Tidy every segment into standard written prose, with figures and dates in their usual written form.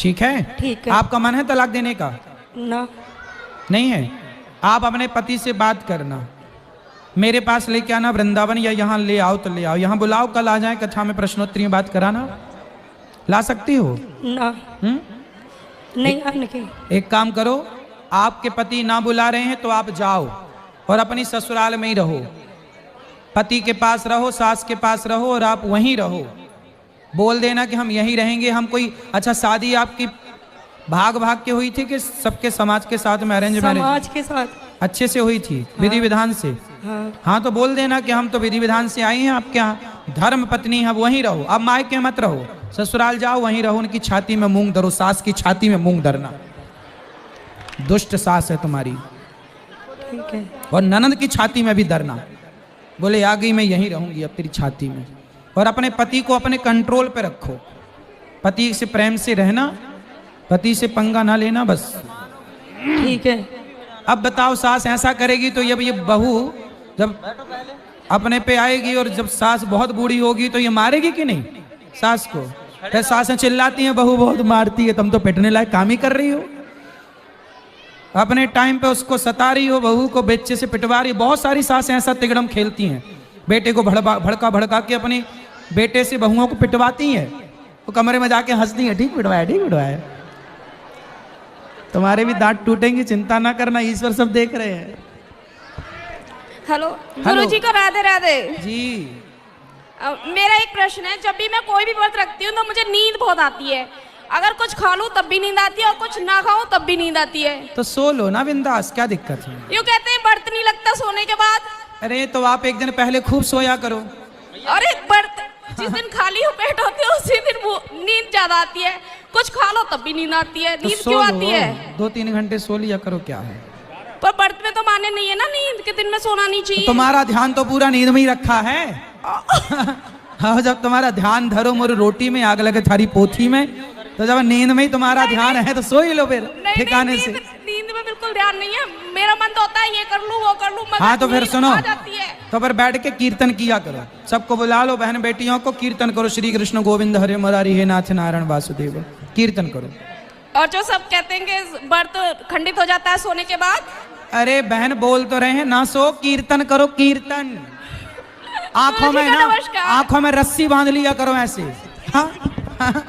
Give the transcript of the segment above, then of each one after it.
ठीक है? ठीक है। आपका मन है तलाक देने का? ना। नहीं है? आप अपने पति से बात करना, मेरे पास लेके आना वृंदावन, या यहाँ ले आओ तो ले आओ, यहाँ बुलाओ, कल आ जाए कथा में प्रश्नोत्तरी में बात कराना। ला सकती हो? ना। नहीं आने के। एक काम करो, आपके पति ना बुला रहे हैं तो आप जाओ और अपनी ससुराल में ही रहो, पति के पास रहो, सास के पास रहो और आप वहीं रहो। बोल देना कि हम यहीं रहेंगे। हम कोई, अच्छा शादी आपकी भाग भाग के हुई थी कि सबके समाज के साथ में अरेंज मैरिज? समाज के साथ अच्छे से हुई थी? विधि विधान से? हाँ तो बोल देना कि हम तो विधि विधान से आई हैं आपके यहाँ, धर्म पत्नी है, वहीं रहो। अब मायके मत रहो, ससुराल जाओ, वहीं रहो। उनकी छाती में मूंग धरो, सास की छाती में मूंग धरना, दुष्ट सास है तुम्हारी। ठीक है। और ननद की छाती में भी धरना, बोले आ गई मैं यहीं रहूंगी अब तेरी छाती में। और अपने पति को अपने कंट्रोल पे रखो, पति से प्रेम से रहना, पति से पंगा ना लेना, बस। ठीक है। अब बताओ, सास ऐसा करेगी तो ये बहू जब अपने पे आएगी और जब सास बहुत बूढ़ी होगी तो ये मारेगी कि नहीं सास को? फिर सासें चिल्लाती हैं बहू बहुत मारती है, तुम तो पिटने लायक काम ही कर रही हो। अपने टाइम पे उसको सता रही हो, बहू को बेचे से पिटवा रही। बहुत सारी सासें ऐसा तिगड़म खेलती हैं, बेटे को भड़का भड़का के अपने बेटे से बहुओं को पिटवाती हैं। वो कमरे में जाके हंसती हैं, ठीक पिटवाया, ठीक पिटवाया। तुम्हारे भी दांत टूटेंगे, चिंता ना करना, ईश्वर सब देख रहे हैं। हेलो गुरुजी को राधे राधे जी। मेरा एक प्रश्न है, जब भी मैं कोई भी व्रत रखती हूँ तो मुझे नींद बहुत आती है। अगर कुछ खा लूँ तब भी नींद आती है और कुछ ना खाऊं तब भी नींद आती है। तो सो लो ना बिंदास, क्या दिक्कत है? यूँ कहते हैं व्रत नहीं लगता सोने के बाद। अरे तो आप एक दिन पहले खूब सोया करो। अरे व्रत जिस दिन खाली हो पेट होती है उसी दिन वो नींद ज्यादा आती है, कुछ खा लो तब भी नींद आती है। तो नींद क्यों आती है? 2-3 घंटे सो लिया करो, क्या है? पर व्रत में तो माने नहीं है ना नींद के दिन में सोना नहीं चाहिए। तुम्हारा ध्यान तो पूरा नींद में ही रखा है। हाँ, जब तुम्हारा ध्यान धरो मोर रोटी में आग लगे थारी पोथी में, तो जब नींद में ही तुम्हारा ध्यान है तो सो ही लो फिर ठिकाने से। नींद में बिल्कुल ध्यान नहीं है मेरा, मन तो होता है ये कर लूं वो कर लूं। हाँ तो फिर सुनो, तो फिर बैठ के कीर्तन किया करो, सबको बुला लो, बहन बेटियों को कीर्तन करो, श्री कृष्ण गोविंद हरे मुरारी हे नाथ नारायण वासुदेव, कीर्तन करो। और जो सब कहते हैं कि व्रत खंडित हो जाता है सोने के बाद। अरे बहन बोल तो रहे हैं ना, सो कीर्तन करो, कीर्तन। आंखों में ना, आंखों में रस्सी बांध लिया करो ऐसे। हाँ, हाँ।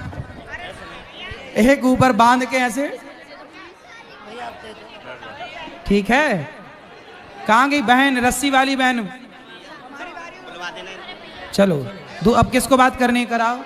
एक ऊपर बांध के ऐसे, ठीक है? कहाँ गई बहन, रस्सी वाली बहन? चलो अब किसको बात करनी कराओ।